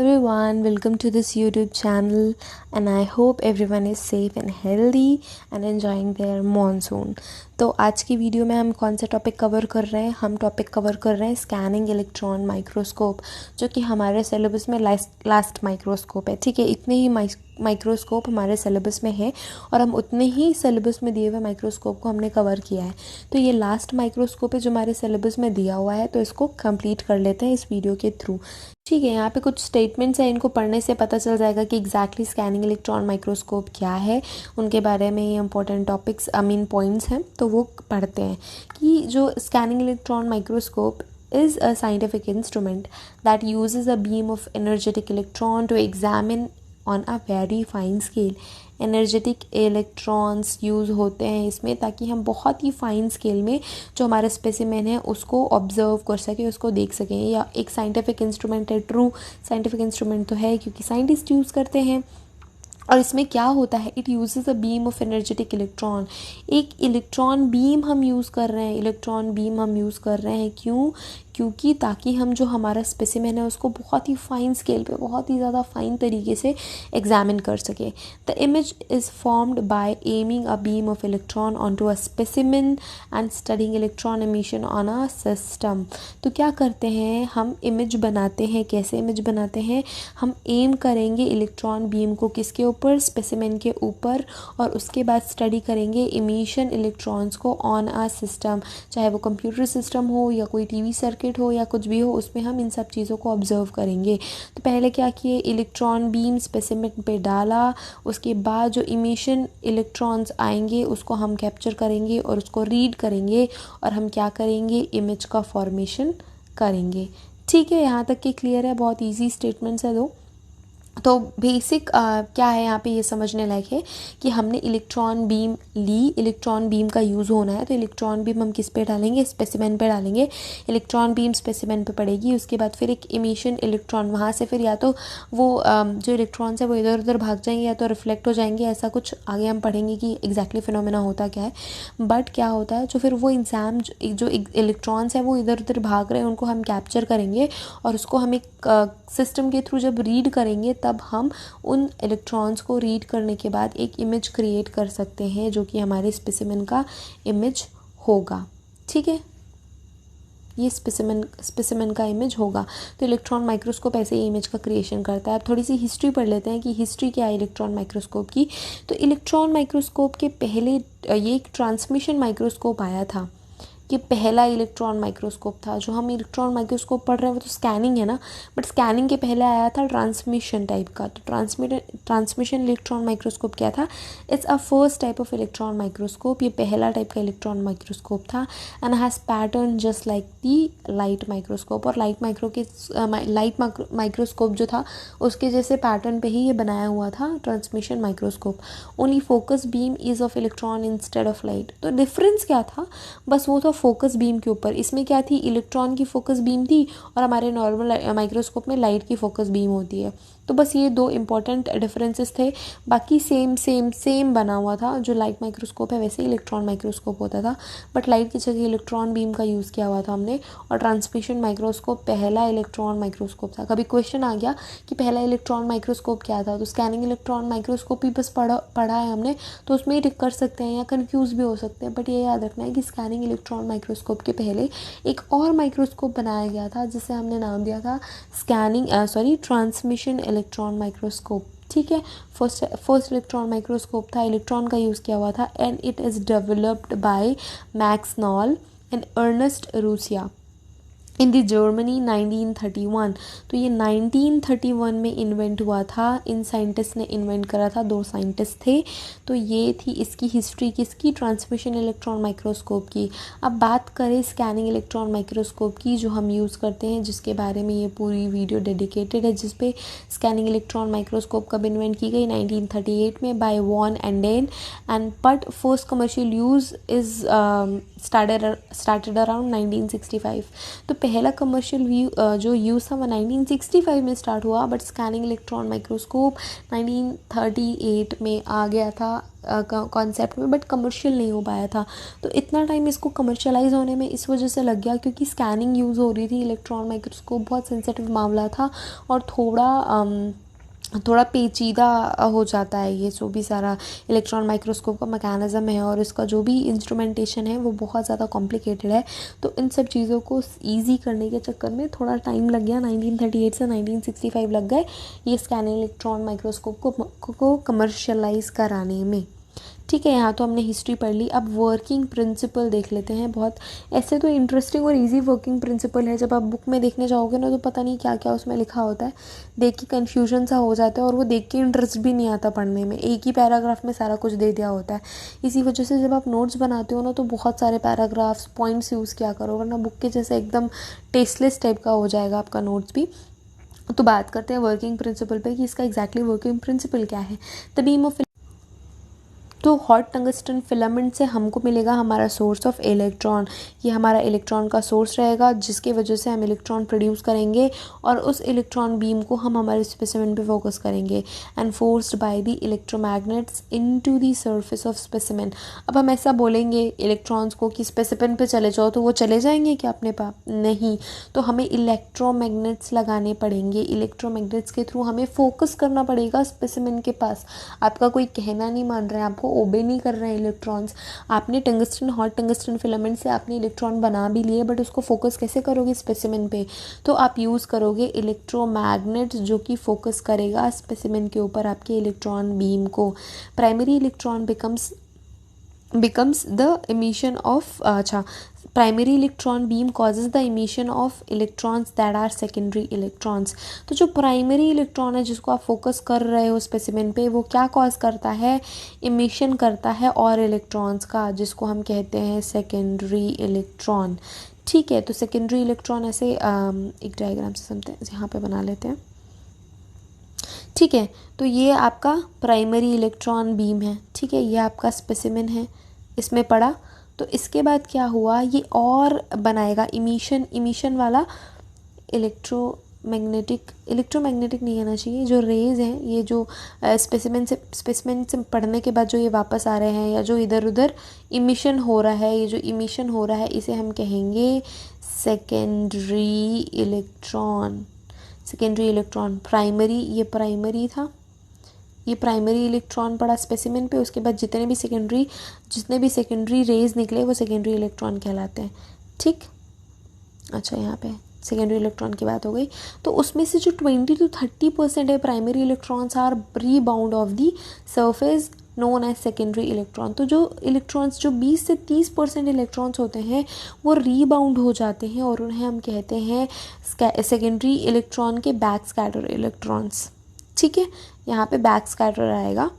Everyone, welcome to this YouTube channel and I hope everyone is safe and healthy and enjoying their monsoon. तो आज की video में हम कौन सा टॉपिक कवर कर रहे हैं? हम टॉपिक कवर कर रहे हैं स्कैनिंग इलेक्ट्रॉन माइक्रोस्कोप, जो कि हमारे सिलेबस में लास्ट माइक्रोस्कोप है। ठीक है, इतने ही माइक्रोस्कोप हमारे सिलेबस में है और हम उतने ही सिलेबस में दिए हुए माइक्रोस्कोप को हमने कवर किया है। तो ये लास्ट माइक्रोस्कोप है जो हमारे सिलेबस में दिया हुआ है, तो इसको कंप्लीट कर लेते हैं इस वीडियो के थ्रू। ठीक है, यहाँ पे कुछ स्टेटमेंट्स हैं, इनको पढ़ने से पता चल जाएगा कि एग्जैक्टली स्कैनिंग इलेक्ट्रॉन माइक्रोस्कोप क्या है, उनके बारे में ये इंपॉर्टेंट टॉपिक्स पॉइंट्स हैं, तो वो पढ़ते हैं कि जो scanning electron microscope is a scientific instrument that uses a beam of energetic electron to examine on a very fine scale. Energetic electrons use होते हैं इसमें ताकि हम बहुत ही फाइन स्केल में जो हमारा स्पेसिमेन है उसको ऑब्जर्व कर सकें, उसको देख सकें। या एक साइंटिफिक इंस्ट्रूमेंट है, ट्रू साइंटिफिक इंस्ट्रूमेंट तो है क्योंकि साइंटिस्ट यूज़ करते हैं। और इसमें क्या होता है, it uses a beam of energetic electron. एक इलेक्ट्रॉन बीम हम यूज़ कर रहे हैं, इलेक्ट्रॉन बीम हम यूज़ कर रहे हैं क्योंकि ताकि हम जो हमारा स्पेसिमेन है उसको बहुत ही फाइन स्केल पे, बहुत ही ज़्यादा फाइन तरीके से एग्जामिन कर सके। The image is formed by aiming a beam of electron on to a specimen and studying electron emission on a system. तो क्या करते हैं, हम इमेज बनाते हैं। कैसे इमेज बनाते हैं, हम एम करेंगे इलेक्ट्रॉन बीम को किसके ऊपर, स्पेसिमेन के ऊपर, और उसके बाद स्टडी करेंगे इमिशन इलेक्ट्रॉन्स को ऑन अ सिस्टम, चाहे वो कंप्यूटर सिस्टम हो या कोई टीवी सर्किट हो या कुछ भी हो, उसमें हम इन सब चीज़ों को ऑब्जर्व करेंगे। तो पहले क्या किए, इलेक्ट्रॉन बीम स्पेसिमेन पे डाला, उसके बाद जो इमिशन इलेक्ट्रॉन्स आएंगे उसको हम कैप्चर करेंगे और उसको रीड करेंगे और हम क्या करेंगे, इमेज का फॉर्मेशन करेंगे। ठीक है, यहाँ तक कि क्लियर है, बहुत ईजी स्टेटमेंट्स है दो। तो बेसिक क्या है यहाँ पे ये समझने लायक है कि हमने इलेक्ट्रॉन बीम ली, इलेक्ट्रॉन बीम का यूज़ होना है, तो इलेक्ट्रॉन बीम हम किस पे डालेंगे, स्पेसिमेन पे डालेंगे। इलेक्ट्रॉन बीम स्पेसिमेन पे पड़ेगी, उसके बाद फिर एक इमिशन इलेक्ट्रॉन, वहाँ से फिर या तो वो जो इलेक्ट्रॉन्स है वो इधर उधर भाग जाएंगे या तो रिफ्लेक्ट हो जाएंगे, ऐसा कुछ आगे हम पढ़ेंगे कि एग्जैक्टली फिनोमेना होता क्या है। बट क्या होता है, जो फिर वो जो इलेक्ट्रॉन्स है वो इधर उधर भाग रहे हैं उनको हम कैप्चर करेंगे और उसको हम एक सिस्टम के थ्रू जब रीड करेंगे तब हम उन इलेक्ट्रॉन्स को रीड करने के बाद एक इमेज क्रिएट कर सकते हैं जो कि हमारे स्पेसिमेन का इमेज होगा। ठीक है, ये स्पेसिमेन का इमेज होगा। तो इलेक्ट्रॉन माइक्रोस्कोप ऐसे ही इमेज का क्रिएशन करता है। अब थोड़ी सी हिस्ट्री पढ़ लेते हैं कि हिस्ट्री क्या है इलेक्ट्रॉन माइक्रोस्कोप की। तो इलेक्ट्रॉन माइक्रोस्कोप के पहले ये एक ट्रांसमिशन माइक्रोस्कोप आया था। ये पहला इलेक्ट्रॉन माइक्रोस्कोप था। जो हम इलेक्ट्रॉन माइक्रोस्कोप पढ़ रहे हैं वो तो स्कैनिंग है ना, बट स्कैनिंग के पहले आया था ट्रांसमिशन टाइप का। तो ट्रांसमिशन इलेक्ट्रॉन माइक्रोस्कोप क्या था, it's a first type of electron microscope. ये पहला टाइप का इलेक्ट्रॉन माइक्रोस्कोप था and has pattern just like the light microscope. और लाइट माइक्रोस्कोप जो था उसके जैसे पैटर्न पे ही ये बनाया हुआ था transmission microscope. Only focus beam is of electron instead of light. तो डिफरेंस क्या था, बस वो था फोकस बीम के ऊपर। इसमें क्या थी, इलेक्ट्रॉन की फोकस बीम थी और हमारे नॉर्मल माइक्रोस्कोप में लाइट की फोकस बीम होती है। तो बस ये दो इंपॉर्टेंट डिफरेंसेस थे, बाकी सेम बना हुआ था। जो लाइट माइक्रोस्कोप है वैसे ही इलेक्ट्रॉन माइक्रोस्कोप होता था, बट लाइट की जगह इलेक्ट्रॉन बीम का यूज़ किया हुआ था हमने। और ट्रांसमिशन माइक्रोस्कोप पहला इलेक्ट्रॉन माइक्रोस्कोप था। कभी क्वेश्चन आ गया कि पहला इलेक्ट्रॉन माइक्रोस्कोप क्या था, तो स्कैनिंग इलेक्ट्रॉन माइक्रोस्कोप ही बस पढ़ा है हमने, तो उसमें ही टिक कर सकते हैं या कन्फ्यूज़ भी हो सकते हैं। बट ये याद रखना है कि स्कैनिंग इलेक्ट्रॉन माइक्रोस्कोप के पहले एक और माइक्रोस्कोप बनाया गया था जिसे हमने नाम दिया था ट्रांसमिशन इलेक्ट्रॉन माइक्रोस्कोप। ठीक है, फर्स्ट इलेक्ट्रॉन माइक्रोस्कोप था, इलेक्ट्रॉन का यूज़ किया हुआ था and it is developed by Max Knoll and Ernst Ruska in the Germany 1931। तो ये 1931 में इन्वेंट हुआ था। इन साइंटिस्ट ने इन्वेंट करा था, दो साइंटिस्ट थे। तो ये थी इसकी हिस्ट्री किसकी, ट्रांसमिशन इलेक्ट्रॉन माइक्रोस्कोप की। अब बात करें स्कैनिंग इलेक्ट्रॉन माइक्रोस्कोप की जो हम यूज़ करते हैं, जिसके बारे में ये पूरी वीडियो डेडिकेटेड है, जिस पे स्कैनिंग इलेक्ट्रॉन माइक्रोस्कोप कब इन्वेंट की गई, 1938 में by von Ardenne and but first commercial use is started around 1965। तो पहला कमर्शियल जो यूज़ था वो 1965 में स्टार्ट हुआ, बट स्कैनिंग इलेक्ट्रॉन माइक्रोस्कोप 1938 में आ गया था कॉन्सेप्ट में, बट कमर्शियल नहीं हो पाया था। तो इतना टाइम इसको कमर्शलाइज होने में इस वजह से लग गया क्योंकि स्कैनिंग यूज़ हो रही थी। इलेक्ट्रॉन माइक्रोस्कोप बहुत सेंसिटिव मामला था और थोड़ा पेचीदा हो जाता है ये जो भी सारा इलेक्ट्रॉन माइक्रोस्कोप का मैकेनिज़्म है, और इसका जो भी इंस्ट्रूमेंटेशन है वो बहुत ज़्यादा कॉम्प्लिकेटेड है। तो इन सब चीज़ों को ईजी करने के चक्कर में थोड़ा टाइम लग गया, 1938 से 1965 लग गए ये स्कैनिंग इलेक्ट्रॉन माइक्रोस्कोप को कमर्शलाइज कराने में। ठीक है, यहाँ तो हमने हिस्ट्री पढ़ ली। अब वर्किंग प्रिंसिपल देख लेते हैं। बहुत ऐसे तो इंटरेस्टिंग और इजी वर्किंग प्रिंसिपल है, जब आप बुक में देखने जाओगे ना तो पता नहीं क्या क्या उसमें लिखा होता है, देख के कन्फ्यूजन सा हो जाता है और वो देख के इंटरेस्ट भी नहीं आता पढ़ने में। एक ही पैराग्राफ में सारा कुछ दे दिया होता है। इसी वजह से जब आप नोट्स बनाते हो ना तो बहुत सारे पैराग्राफ्स पॉइंट्स यूज़ किया करो, वरना बुक के जैसे एकदम टेस्टलेस टाइप का हो जाएगा आपका नोट्स भी। तो बात करते हैं वर्किंग प्रिंसिपल पे कि इसका एग्जैक्टली वर्किंग प्रिंसिपल क्या है। द बीम ऑफ तो हॉट टंगस्टन फिलामेंट से हमको मिलेगा हमारा सोर्स ऑफ इलेक्ट्रॉन। ये हमारा इलेक्ट्रॉन का सोर्स रहेगा जिसकी वजह से हम इलेक्ट्रॉन प्रोड्यूस करेंगे और उस इलेक्ट्रॉन बीम को हम हमारे स्पेसिमेन पे फोकस करेंगे and forced by the electromagnets into the surface of specimen. अब हम ऐसा बोलेंगे इलेक्ट्रॉन्स को कि स्पेसिमेन पे चले जाओ तो वो चले जाएंगे क्या अपने पास? नहीं, तो हमें इलेक्ट्रोमैग्नेट्स लगाने पड़ेंगे। इलेक्ट्रोमैग्नेट्स के थ्रू हमें फोकस करना पड़ेगा स्पेसिमेन के पास। आपका कोई कहना नहीं मान रहा है, आपको ओबे नहीं कर रहे हैं इलेक्ट्रॉन्स। आपने टंगस्टन हॉट टंगस्टन फिलामेंट से आपने इलेक्ट्रॉन बना भी लिए, बट उसको फोकस कैसे करोगे स्पेसिमेन पे? तो आप यूज़ करोगे इलेक्ट्रोमैग्नेट्स जो कि फोकस करेगा स्पेसिमेन के ऊपर आपके इलेक्ट्रॉन बीम को। Primary electron becomes the emission of primary electron beam causes the emission of electrons that are secondary electrons। तो जो प्राइमरी इलेक्ट्रॉन है जिसको आप फोकस कर रहे हो स्पेसिमेन पे, वो क्या कॉज करता है? इमिशन करता है और इलेक्ट्रॉन्स का, जिसको हम कहते हैं सेकेंडरी इलेक्ट्रॉन। ठीक है, तो सेकेंडरी इलेक्ट्रॉन ऐसे एक डायग्राम से समझते हैं, यहाँ पे बना लेते हैं। ठीक है, तो ये आपका प्राइमरी इलेक्ट्रॉन बीम है। ठीक है, ये आपका स्पेसिमेन है, इसमें पड़ा। तो इसके बाद क्या हुआ, ये और बनाएगा इमिशन वाला इलेक्ट्रोमैग्नेटिक नहीं कहना चाहिए, जो रेज हैं ये जो स्पेसिमेन से पढ़ने के बाद जो ये वापस आ रहे हैं या जो इधर उधर इमिशन हो रहा है, ये जो इमिशन हो रहा है इसे हम कहेंगे सेकेंडरी इलेक्ट्रॉन। प्राइमरी, ये प्राइमरी था, ये प्राइमरी इलेक्ट्रॉन पड़ा स्पेसिमेन पे। उसके बाद जितने भी सेकेंडरी रेज निकले वो सेकेंडरी इलेक्ट्रॉन कहलाते हैं। ठीक, अच्छा यहाँ पे सेकेंडरी इलेक्ट्रॉन की बात हो गई। तो उसमें से जो 20 to 30% है primary electrons are rebound off the surface known as secondary electron. तो जो इलेक्ट्रॉन्स जो 20 से 30% इलेक्ट्रॉन्स होते हैं वो रीबाउंड हो जाते हैं और उन्हें हम कहते हैं सेकेंडरी इलेक्ट्रॉन के बैक स्कैटर इलेक्ट्रॉन्स। ठीक है, यहाँ पे बैक स्कैटर आएगा।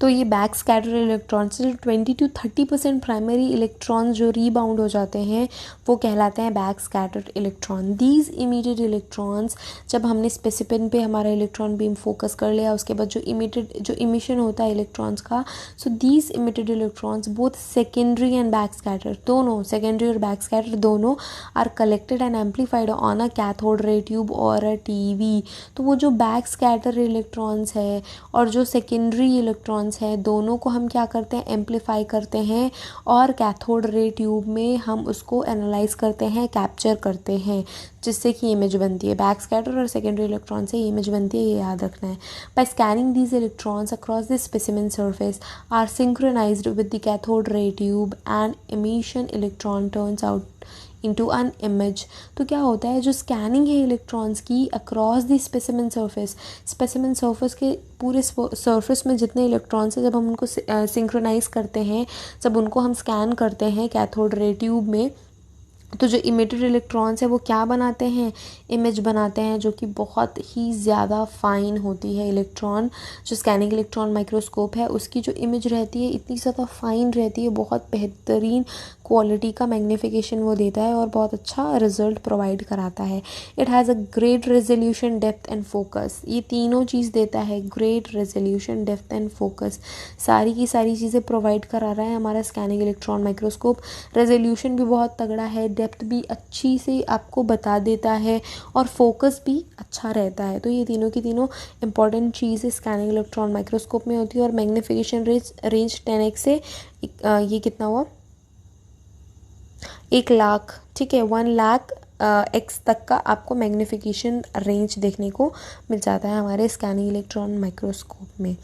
तो ये बैक स्कैटर इलेक्ट्रॉन से जो 20 to 30% प्राइमरी इलेक्ट्रॉन जो रीबाउंड हो जाते हैं वो कहलाते हैं back scatter electron. These emitted electrons, जब हमने स्पेसिमेन पे हमारा इलेक्ट्रॉन बीम फोकस कर लिया, उसके बाद जो इमिशन होता है इलेक्ट्रॉन्स का, so these emitted electrons both secondary and back scatter, दोनों सेकेंडरी और बैक स्कैटर दोनों are collected and amplified on a cathode ray tube और अ टीवी। तो वो जो बैक स्कैटर इलेक्ट्रॉन्स है और जो सेकेंडरी इलेक्ट्रॉन्स है, दोनों को हम क्या करते हैं? एम्पलीफाई करते हैं और कैथोड रे ट्यूब में हम उसको एनालाइज करते हैं, कैप्चर करते हैं, जिससे कि इमेज बनती है। बैक स्कैटर और सेकेंडरी इलेक्ट्रॉन से इमेज बनती है, ये याद रखना है। By scanning these electrons across the specimen surface are synchronized with the cathode ray tube and emission electron turns out into an image. तो क्या होता है, जो स्कैनिंग है इलेक्ट्रॉन्स की अक्रॉस द स्पेसिमेन सरफेस के पूरे सरफेस में जितने इलेक्ट्रॉन्स हैं, जब हम उनको सिंक्रोनाइज करते हैं, जब उनको हम स्कैन करते हैं कैथोड रे ट्यूब में, तो जो इमिटेड इलेक्ट्रॉन्स है वो क्या बनाते हैं? इमेज बनाते हैं, जो कि बहुत ही ज़्यादा फाइन होती है। इलेक्ट्रॉन जो स्कैनिंग इलेक्ट्रॉन माइक्रोस्कोप है उसकी जो इमेज रहती है इतनी ज़्यादा फाइन रहती है, बहुत बेहतरीन क्वालिटी का मैग्नीफिकेशन वो देता है और बहुत अच्छा रिजल्ट प्रोवाइड कराता है। It has a great resolution, depth and focus. ये तीनों चीज़ देता है, great resolution, depth and focus, सारी की सारी चीज़ें प्रोवाइड करा रहा है हमारा स्कैनिंग इलेक्ट्रॉन माइक्रोस्कोप। रेजोल्यूशन भी बहुत तगड़ा है, डेप्थ भी अच्छी से आपको बता देता है और फोकस भी अच्छा रहता है। तो ये तीनों की तीनों इंपॉर्टेंट चीज़ स्कैनिंग इलेक्ट्रॉन माइक्रोस्कोप में होती है। और मैग्नीफिकेशन रेंज 10x से ये कितना हुआ 1,00,000, ठीक है, 1,00,000 एक्स तक का आपको मैग्नीफिकेशन रेंज देखने को मिल जाता है हमारे स्कैनिंग इलेक्ट्रॉन माइक्रोस्कोप में,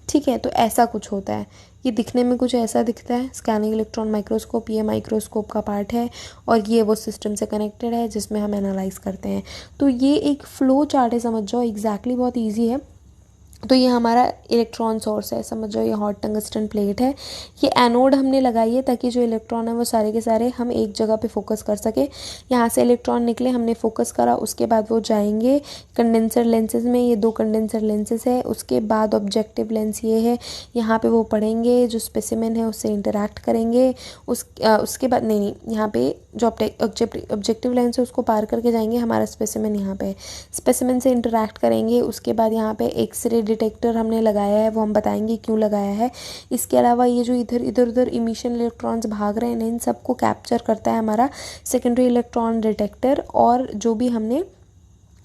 ठीक है। तो ऐसा कुछ होता है, ये दिखने में कुछ ऐसा दिखता है स्कैनिंग इलेक्ट्रॉन माइक्रोस्कोप। ये माइक्रोस्कोप का पार्ट है और ये वो सिस्टम से कनेक्टेड है जिसमें हम एनालाइज करते हैं। तो ये एक फ्लो चार्ट है, समझ जाओ, एग्जैक्टली बहुत ईजी है। तो ये हमारा इलेक्ट्रॉन सोर्स है, समझ जाओ, ये हॉट टंगस्टन प्लेट है। ये एनोड हमने लगाई है ताकि जो इलेक्ट्रॉन है वो सारे के सारे हम एक जगह पे फोकस कर सके। यहाँ से इलेक्ट्रॉन निकले, हमने फोकस करा, उसके बाद वो जाएंगे कंडेंसर लेंसेज में। ये 2 कंडेंसर लेंसेज है। उसके बाद ऑब्जेक्टिव लेंस ये है, यहाँ पे वो पढ़ेंगे, जो स्पेसिमेन है उससे इंटरेक्ट करेंगे। उसके बाद नहीं, यहाँ पे जो ऑब्जेक्टिव लेंस है उसको पार करके जाएंगे, हमारा स्पेसिमेन यहाँ पे, स्पेसिमेन से इंटरेक्ट करेंगे। उसके बाद यहाँ पे एक्सरे डिटेक्टर हमने लगाया है, वो हम बताएंगे क्यों लगाया है। इसके अलावा ये जो इधर उधर इमिशन इलेक्ट्रॉन्स भाग रहे हैं इन सबको कैप्चर करता है हमारा सेकेंडरी इलेक्ट्रॉन डिटेक्टर। और जो भी हमने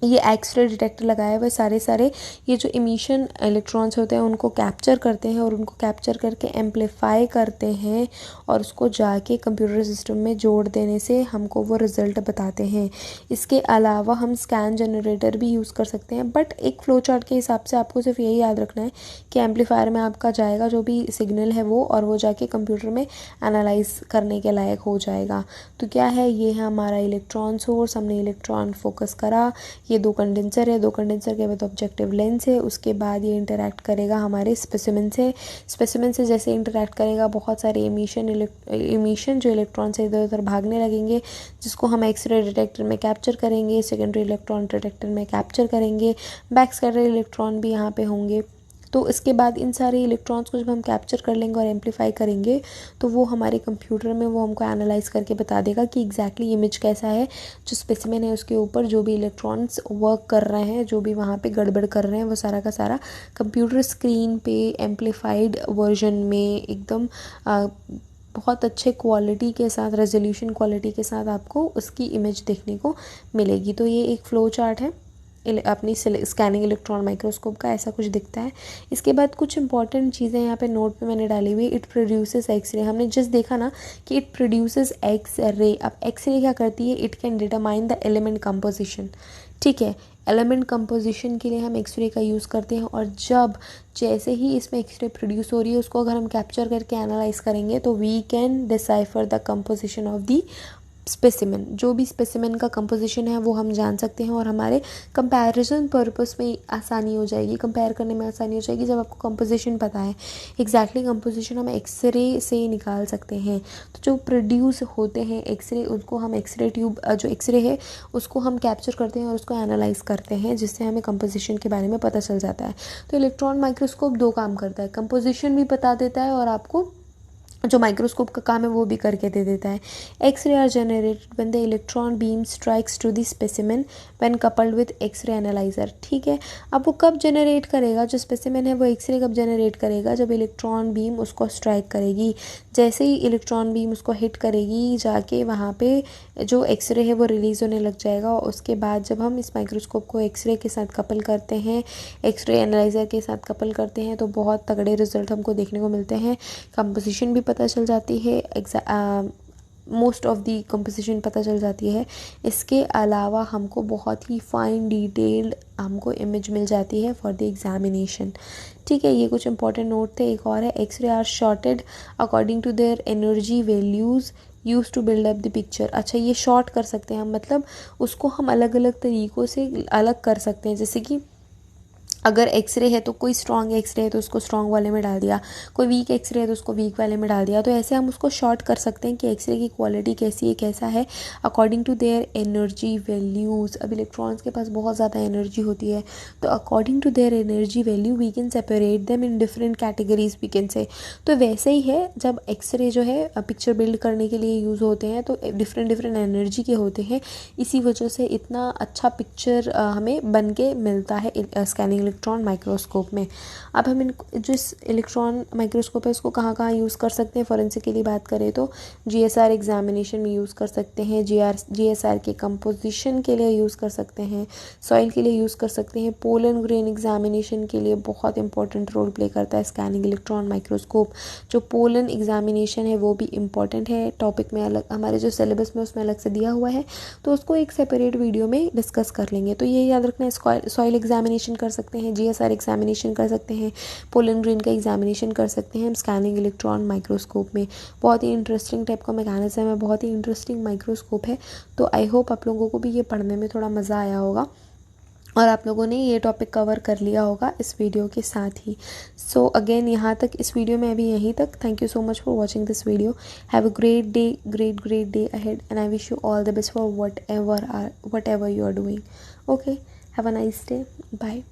ये एक्सरे डिटेक्टर लगाया हुआ सारे ये जो इमिशन इलेक्ट्रॉन्स होते हैं उनको कैप्चर करते हैं और उनको कैप्चर करके एम्पलीफाई करते हैं और उसको जाके कंप्यूटर सिस्टम में जोड़ देने से हमको वो रिज़ल्ट बताते हैं। इसके अलावा हम स्कैन जनरेटर भी यूज़ कर सकते हैं, बट एक फ्लो चार्ट के हिसाब से आपको सिर्फ यही याद रखना है कि एम्पलीफायर में आपका जाएगा जो भी सिग्नल है वो, और वो जाके कंप्यूटर में एनालाइज करने के लायक हो जाएगा। तो क्या है, ये है हमारा इलेक्ट्रॉन सोर्स। हमने इलेक्ट्रॉन फोकस करा, ये 2 कंडेंसर है, 2 कंडेंसर के बाद ऑब्जेक्टिव लेंस है। उसके बाद ये इंटरेक्ट करेगा हमारे स्पेसिमेन से। स्पेसिमेन से जैसे इंटरेक्ट करेगा बहुत सारे इमिशन जो इलेक्ट्रॉन से इधर उधर भागने लगेंगे, जिसको हम एक्सरे डिटेक्टर में कैप्चर करेंगे, सेकेंडरी इलेक्ट्रॉन डिटेक्टर में कैप्चर करेंगे, बैक स्कैटर इलेक्ट्रॉन भी यहाँ पे होंगे। तो इसके बाद इन सारे इलेक्ट्रॉन्स को जब हम कैप्चर कर लेंगे और एम्पलीफाई करेंगे तो वो हमारे कंप्यूटर में वो हमको एनालाइज करके बता देगा कि एग्जैक्टली इमेज कैसा है, जो स्पेसिमेन है उसके ऊपर जो भी इलेक्ट्रॉन्स वर्क कर रहे हैं, जो भी वहाँ पे गड़बड़ कर रहे हैं, वो सारा का सारा कंप्यूटर स्क्रीन पे एम्पलीफाइड वर्जन में एकदम बहुत अच्छे क्वालिटी के साथ, रेजोल्यूशन क्वालिटी के साथ आपको उसकी इमेज देखने को मिलेगी। तो ये एक फ्लो चार्ट है अपनी स्कैनिंग इलेक्ट्रॉन माइक्रोस्कोप का, ऐसा कुछ दिखता है। इसके बाद कुछ इंपॉर्टेंट चीज़ें यहाँ पे नोट पे मैंने डाली हुई। इट प्रोड्यूसेस एक्सरे, हमने जस्ट देखा ना कि इट प्रोड्यूसेस एक्सरे। अब एक्सरे क्या करती है, it can determine the element composition, ठीक है। एलिमेंट कंपोजिशन के लिए हम एक्सरे का यूज़ करते हैं, और जब जैसे ही इसमें एक्सरे प्रोड्यूस हो रही है उसको अगर हम कैप्चर करके एनालाइज करेंगे तो we can decipher the composition of the specimen. जो भी स्पेसिमेन का कंपोजिशन है वो हम जान सकते हैं और हमारे कंपैरिजन पर्पस में आसानी हो जाएगी, कंपेयर करने में आसानी हो जाएगी जब आपको कंपोजिशन पता है। एग्जैक्टली कंपोजिशन हम एक्सरे से निकाल सकते हैं। तो जो प्रोड्यूस होते हैं एक्सरे, उनको हम एक्सरे ट्यूब, जो एक्सरे है उसको हम कैप्चर करते हैं और उसको एनालाइज करते हैं, जिससे हमें कंपोजिशन के बारे में पता चल जाता है। तो इलेक्ट्रॉन माइक्रोस्कोप 2 काम करता है, कंपोजिशन भी बता देता है और आपको जो माइक्रोस्कोप का काम है वो भी करके दे देता है। X ray are generated when the electron beam strikes to the specimen when coupled with X ray analyser, ठीक है। अब वो कब जनरेट करेगा, जो स्पेसिमेन है वो एक्सरे कब जनरेट करेगा, जब इलेक्ट्रॉन बीम उसको स्ट्राइक करेगी। जैसे ही इलेक्ट्रॉन बीम उसको हिट करेगी जाके वहाँ पे जो एक्सरे है वो रिलीज़ होने लग जाएगा। और उसके बाद जब हम इस माइक्रोस्कोप को एक्सरे के साथ कपल करते हैं, एक्सरे एनालाइजर के साथ कपल करते हैं, तो बहुत तगड़े रिजल्ट हमको देखने को मिलते हैं। कंपोजिशन भी पता चल जाती है, मोस्ट ऑफ दी कंपोजिशन पता चल जाती है। इसके अलावा हमको बहुत ही फाइन डिटेल्ड हमको इमेज मिल जाती है फॉर द एग्जामिनेशन, ठीक है। ये कुछ इंपॉर्टेंट नोट थे। एक और है, X ray are sorted according to their energy values use to build up the picture. अच्छा, ये शॉर्ट कर सकते हैं हम, मतलब उसको हम अलग अलग तरीक़ों से अलग कर सकते हैं। जैसे कि अगर एक्सरे है तो कोई स्ट्रॉन्ग एक्सरे है तो उसको स्ट्रॉन्ग वाले में डाल दिया, कोई वीक एक्सरे है तो उसको वीक वाले में डाल दिया। तो ऐसे हम उसको शॉर्ट कर सकते हैं कि एक्सरे की क्वालिटी कैसी है, कैसा है, according to their energy values. अब इलेक्ट्रॉन्स के पास बहुत ज़्यादा एनर्जी होती है, तो according to their energy value we can separate them in different categories, we can say. तो वैसे ही है, जब एक्सरे जो है पिक्चर बिल्ड करने के लिए यूज़ होते हैं तो डिफरेंट एनर्जी के होते हैं, इसी वजह से इतना अच्छा पिक्चर हमें बन के मिलता है स्कैनिंग इलेक्ट्रॉन माइक्रोस्कोप में। अब हम जो इलेक्ट्रॉन माइक्रोस्कोप है उसको कहाँ कहाँ यूज़ कर सकते हैं फॉरेंसिक के लिए बात करें तो GSR एग्जामिनेशन में यूज़ कर सकते हैं, GSR के कंपोजिशन के लिए यूज़ कर सकते हैं, सॉइल के लिए यूज़ कर सकते हैं, पोलन ग्रेन एग्जामिनेशन के लिए बहुत इंपॉर्टेंट रोल प्ले करता है स्कैनिंग इलेक्ट्रॉन माइक्रोस्कोप। जो पोलन एग्जामिनेशन है वो भी इम्पॉर्टेंट है, टॉपिक में अलग हमारे जो सिलेबस में उसमें अलग से दिया हुआ है, तो उसको एक सेपरेट वीडियो में डिस्कस कर लेंगे। तो ये याद रखना है, सॉइल एग्जामिनेशन कर सकते हैं, GSR एग्जामिनेशन कर सकते हैं, पोलन ग्रेन का एग्जामिनेशन कर सकते हैं हम स्कैनिंग इलेक्ट्रॉन माइक्रोस्कोप में। बहुत ही इंटरेस्टिंग टाइप का मैकेनिज्म है, बहुत ही इंटरेस्टिंग माइक्रोस्कोप है। तो आई होप आप लोगों को भी ये पढ़ने में थोड़ा मज़ा आया होगा और आप लोगों ने ये टॉपिक कवर कर लिया होगा इस वीडियो के साथ ही। सो अगेन यहाँ तक इस वीडियो में अभी यहीं तक। Thank you so much for watching this video. Have a great day, great day ahead and I wish you all the best for whatever you are doing. Okay, have a nice day, bye.